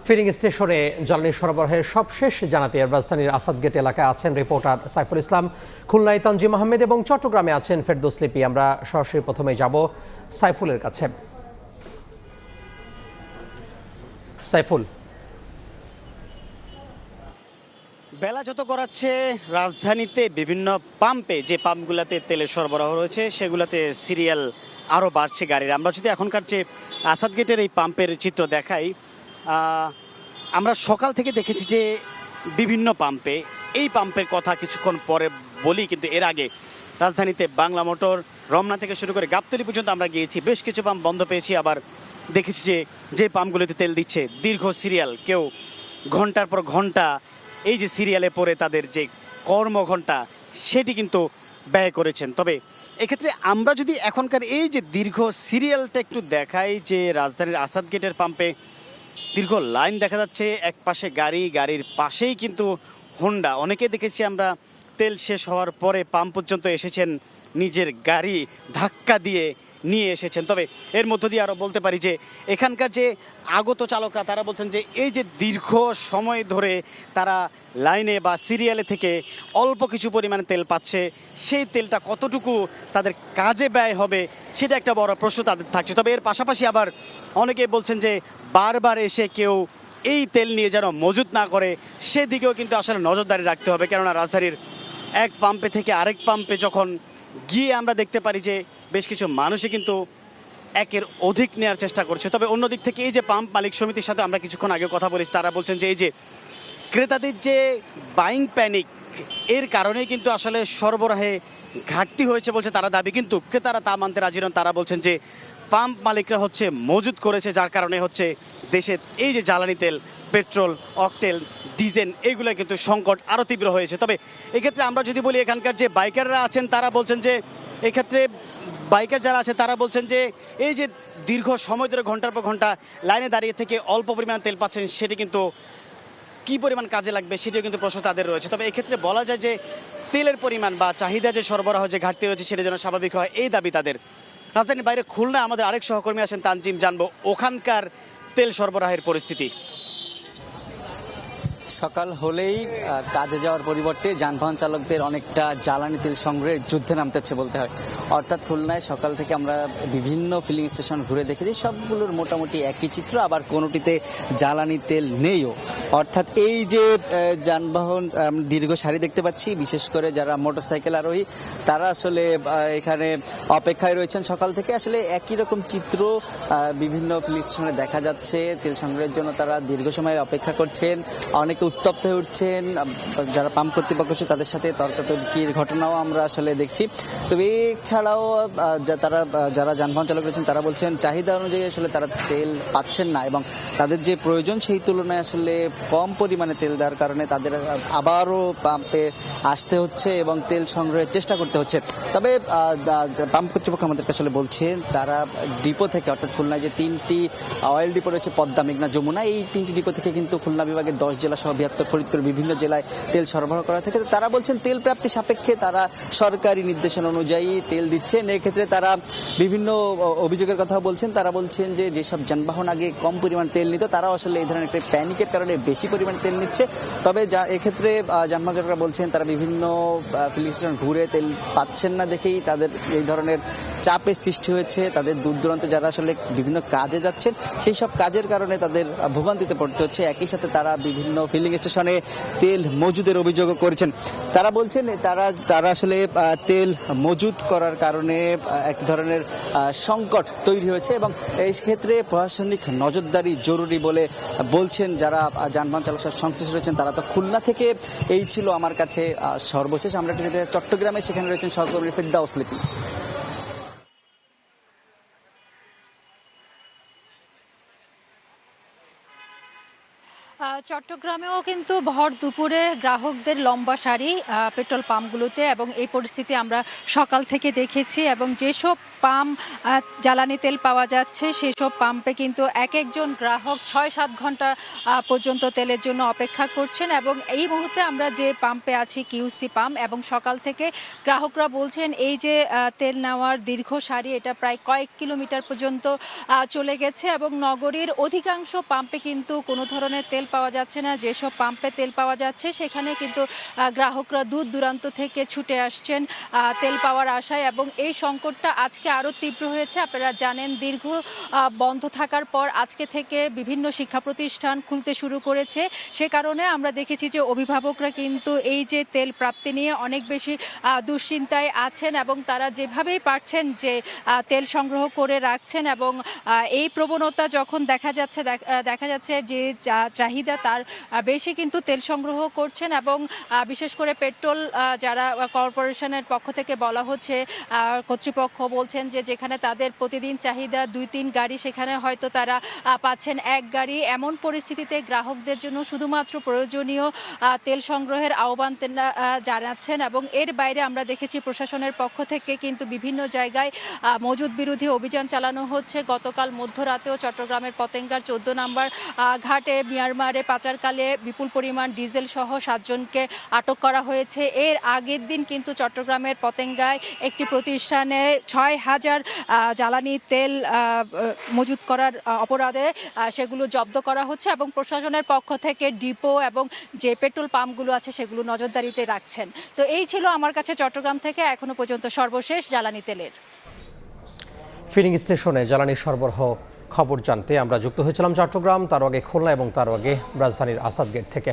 Feeling স্টেশনে জ্বালানি সরবরাহের সবশেষ জানাতে রাজধানীর আসাদ গেট এলাকায় আছেন রিপোর্টার সাইফুল ইসলাম, খুলনায় তানজিম আহমেদ এবং চট্টগ্রামে আছেন ফেরদৌস লিপি। আমরা সরাসরি প্রথমে যাব সাইফুলের কাছে। সাইফুল, বেলা যত গড়াচ্ছে রাজধানীতে বিভিন্ন পাম্পে যে পাম্পগুলোতে তেলের সরবরাহ রয়েছে সেগুলোতে সিরিয়াল আরও বাড়ছে গাড়ির। আমরা যদি এখনকার যে আসাদ গেটের এই পাম্পের চিত্র দেখাই, আমরা সকাল থেকে দেখেছি যে বিভিন্ন পাম্পে, এই পাম্পের কথা কিছুক্ষণ পরে বলি, কিন্তু এর আগে রাজধানীতে বাংলা মোটর, রমনা থেকে শুরু করে গাবতলী পর্যন্ত আমরা গিয়েছি, বেশ কিছু পাম্প বন্ধ পেয়েছি। আবার দেখেছি যে পাম্পগুলোতে তেল দিচ্ছে দীর্ঘ সিরিয়াল, কেউ ঘন্টার পর ঘন্টা এই যে সিরিয়ালে পড়ে তাদের যে কর্মঘণ্টা সেটি কিন্তু ব্যয় করেছেন। তবে এক্ষেত্রে আমরা যদি এখনকার এই যে দীর্ঘ সিরিয়ালটা একটু দেখাই, যে রাজধানীর আসাদ গেটের পাম্পে দীর্ঘ লাইন দেখা যাচ্ছে, এক পাশে গাড়ির পাশেই কিন্তু হোন্ডা। অনেকে দেখেছি আমরা তেল শেষ হওয়ার পরে পাম্প পর্যন্ত এসেছেন, নিজের গাড়ি ধাক্কা দিয়ে নিয়ে এসেছেন। তবে এর মধ্য দিয়ে আরও বলতে পারি যে এখানকার যে আগত চালকরা তারা বলছেন যে এই যে দীর্ঘ সময় ধরে তারা লাইনে বা সিরিয়ালে থেকে অল্প কিছু পরিমাণে তেল পাচ্ছে, সেই তেলটা কতটুকু তাদের কাজে ব্যয় হবে সেটা একটা বড় প্রশ্ন তাদের থাকছে। তবে এর পাশাপাশি আবার অনেকে বলছেন যে বারবার এসে কেউ এই তেল নিয়ে যেন মজুত না করে, সেদিকেও কিন্তু আসলে নজরদারি রাখতে হবে। কেননা রাজধানীর এক পাম্পে থেকে আরেক পাম্পে যখন গিয়ে আমরা দেখতে পারি যে বেশ কিছু মানুষই কিন্তু একের অধিক নেওয়ার চেষ্টা করছে। তবে অন্যদিক থেকে এই যে পাম্প মালিক সমিতির সাথে আমরা কিছুক্ষণ আগে কথা বলেছি, তারা বলছেন যে এই যে ক্রেতাদের যে বাইং প্যানিক, এর কারণেই কিন্তু আসলে সরবরাহে ঘাটতি হয়েছে বলছে তারা দাবি, কিন্তু ক্রেতারা তা মানতে রাজি নন। তারা বলছেন যে পাম্প মালিকরা হচ্ছে মজুত করেছে, যার কারণে হচ্ছে দেশের এই যে জ্বালানি তেল, পেট্রোল, অকটেল, ডিজেল, এইগুলো কিন্তু সংকট আরও তীব্র হয়েছে। তবে এক্ষেত্রে আমরা যদি বলি, এখানকার যে বাইকাররা আছেন তারা বলছেন যে এক্ষেত্রে বাইকার যারা আছে তারা বলছেন যে এই যে দীর্ঘ সময় ধরে ঘন্টার পর ঘন্টা লাইনে দাঁড়িয়ে থেকে অল্প পরিমাণ তেল পাচ্ছেন, সেটি কিন্তু কী পরিমাণ কাজে লাগবে সেটিও কিন্তু প্রশ্ন তাদের রয়েছে। তবে এক্ষেত্রে বলা যায় যে তেলের পরিমাণ বা চাহিদা যে সরবরাহ যে ঘাটতি রয়েছে সেটা যেন স্বাভাবিক হয়, এই দাবি তাদের। রাজধানীর বাইরে খুলনা আমাদের আরেক সহকর্মী আছেন তানজিম, জানবো ওখানকার তেল সরবরাহের পরিস্থিতি। সকাল হলেই কাজে যাওয়ার পরিবর্তে যানবাহন চালকদের অনেকটা জ্বালানি তেল সংগ্রহের যুদ্ধে নামতে হচ্ছে বলতে হয়। অর্থাৎ খুলনায় সকাল থেকে আমরা বিভিন্ন ফিলিং স্টেশন ঘুরে দেখেছি, সবগুলোর মোটামুটি একই চিত্র, আবার কোনোটিতে জ্বালানি তেল নেইও। অর্থাৎ এই যে যানবাহন দীর্ঘ সারি দেখতে পাচ্ছি, বিশেষ করে যারা মোটরসাইকেল আরোহী তারা আসলে এখানে অপেক্ষায় রয়েছেন সকাল থেকে। আসলে একই রকম চিত্র বিভিন্ন ফিলিং স্টেশনে দেখা যাচ্ছে, তেল সংগ্রহের জন্য তারা দীর্ঘ সময় অপেক্ষা করছেন, অনেকে উত্তপ্ত হয়ে উঠছেন। যারা পাম্প কর্তৃপক্ষ আছে তাদের সাথে তর্কাতর্কির ঘটনাও আমরা আসলে দেখছি। তবে এছাড়াও যারা যানবাহন চালক রয়েছেন তারা বলছেন চাহিদা অনুযায়ী আসলে তারা তেল পাচ্ছেন না, এবং তাদের যে প্রয়োজন সেই তুলনায় আসলে কম পরিমাণে তেল দেওয়ার কারণে তাদের আবারও পাম্পে আসতে হচ্ছে এবং তেল সংগ্রহের চেষ্টা করতে হচ্ছে। তবে পাম্প কর্তৃপক্ষ আমাদেরকে আসলে বলছেন তারা ডিপো থেকে, অর্থাৎ খুলনায় যে 3টি অয়েল ডিপো রয়েছে, পদ্মা, মেঘনা, যমুনা, এই 3টি ডিপো থেকে কিন্তু খুলনা বিভাগের 10 জেলা সহ 72 ফরিদপুর বিভিন্ন জেলায় তেল সরবরাহ করা থাকে। তারা বলছেন তেল প্রাপ্তি সাপেক্ষে তারা সরকারি নির্দেশনা অনুযায়ী তেল দিচ্ছেন। এক্ষেত্রে তারা বিভিন্ন অভিযোগের কথা বলছেন। তারা বলছেন যে যেসব যানবাহন আগে কম পরিমাণ তেল নিত তারাও আসলে এই ধরনের একটা প্যানিকের কারণে বেশি পরিমাণ তেল নিচ্ছে। তবে এক্ষেত্রে যানবাহন চালকরা বলছেন তারা বিভিন্ন ফিলিং স্টেশন ঘুরে তেল পাচ্ছেন না দেখেই তাদের এই ধরনের চাপের সৃষ্টি হয়েছে। তাদের দূর দূরান্তে যারা আসলে বিভিন্ন কাজে যাচ্ছেন সেই সব কাজের কারণে তাদের ভোগান্তিতে পড়তে হচ্ছে। একই সাথে তারা বিভিন্ন ফিলিং স্টেশনে তেল মজুদের অভিযোগও করেছেন। তারা বলছেন তারা আসলে তেল মজুদ করার কারণে এক ধরনের সংকট তৈরি হয়েছে এবং এই ক্ষেত্রে প্রশাসনিক নজরদারি জরুরি বলে বলছেন যারা যানবাহন চালক সংশ্লিষ্ট রয়েছেন তারা। তো খুলনা থেকে এই ছিল আমার কাছে সর্বশেষ। আমরা একটু যেতে চট্টগ্রামে, সেখানে রয়েছেন সহকর্মী ফেরদৌস লিপি। চট্টগ্রামেও কিন্তু ভর দুপুরে গ্রাহকদের লম্বা সারি পেট্রোল পাম্পগুলোতে, এবং এই পরিস্থিতি আমরা সকাল থেকে দেখেছি। এবং যেসব পাম্প জ্বালানি তেল পাওয়া যাচ্ছে সেসব পাম্পে কিন্তু এক একজন গ্রাহক 6-7 ঘন্টা পর্যন্ত তেলের জন্য অপেক্ষা করছেন। এবং এই মুহূর্তে আমরা যে পাম্পে আছি কিউসি পাম্প, এবং সকাল থেকে গ্রাহকরা বলছেন এই যে তেল নেওয়ার দীর্ঘ সারি এটা প্রায় কয়েক কিলোমিটার পর্যন্ত চলে গেছে। এবং নগরীর অধিকাংশ পাম্পে কিন্তু কোনো ধরনের তেল পাওয়া যাচ্ছে না। যেসব পাম্পে তেল পাওয়া যাচ্ছে সেখানে কিন্তু গ্রাহকরা দূর দূরান্ত থেকে ছুটে আসছেন তেল পাওয়ার আশায়। এবং এই সংকটটা আজকে আরও তীব্র হয়েছে। আপনারা জানেন দীর্ঘ বন্ধ থাকার পর আজকে থেকে বিভিন্ন শিক্ষা প্রতিষ্ঠান খুলতে শুরু করেছে। সে কারণে আমরা দেখেছি যে অভিভাবকরা কিন্তু এই যে তেল প্রাপ্তি নিয়ে অনেক বেশি দুশ্চিন্তায় আছেন, এবং তারা যেভাবেই পারছেন যে তেল সংগ্রহ করে রাখছেন। এবং এই প্রবণতা যখন দেখা যাচ্ছে যে চাহিদা তার বেশি কিন্তু তেল সংগ্রহ করছেন। এবং বিশেষ করে পেট্রোল যারা কর্পোরেশনের পক্ষ থেকে বলা হচ্ছে, কর্তৃপক্ষ বলছেন যে যেখানে তাদের প্রতিদিন চাহিদা 2-3 গাড়ি সেখানে হয়তো তারা পাচ্ছেন 1 গাড়ি। এমন পরিস্থিতিতে গ্রাহকদের জন্য শুধুমাত্র প্রয়োজনীয় তেল সংগ্রহের আহ্বান জানাচ্ছেন। এবং এর বাইরে আমরা দেখেছি প্রশাসনের পক্ষ থেকে কিন্তু বিভিন্ন জায়গায় মজুদ বিরোধী অভিযান চালানো হচ্ছে। গতকাল মধ্যরাতেও চট্টগ্রামের পতেঙ্গার 14 নম্বর ঘাটে মিয়ানমারে পাচারকালে বিপুল পরিমাণ ডিজেল সহ 7 জনকে আটক করা হয়েছে। এর আগের দিন কিন্তু চট্টগ্রামের পতেঙ্গায় একটি প্রতিষ্ঠানে 6,000 জ্বালানি তেল মজুত করার অপরাধে সেগুলো জব্দ করা হচ্ছে। এবং প্রশাসনের পক্ষ থেকে ডিপো এবং যে পেট্রোল পাম্পগুলো আছে সেগুলো নজরদারিতে রাখছেন। তো এই ছিল আমার কাছে চট্টগ্রাম থেকে এখনো পর্যন্ত সর্বশেষ জ্বালানি তেলের। ফিলিং স্টেশনে জ্বালানি সরবরাহ খবর জানতে আমরা যুক্ত হয়েছিলাম চট্টগ্রাম, তার আগে খুলনা এবং তার আগে রাজধানীর আসাদ গেট থেকে।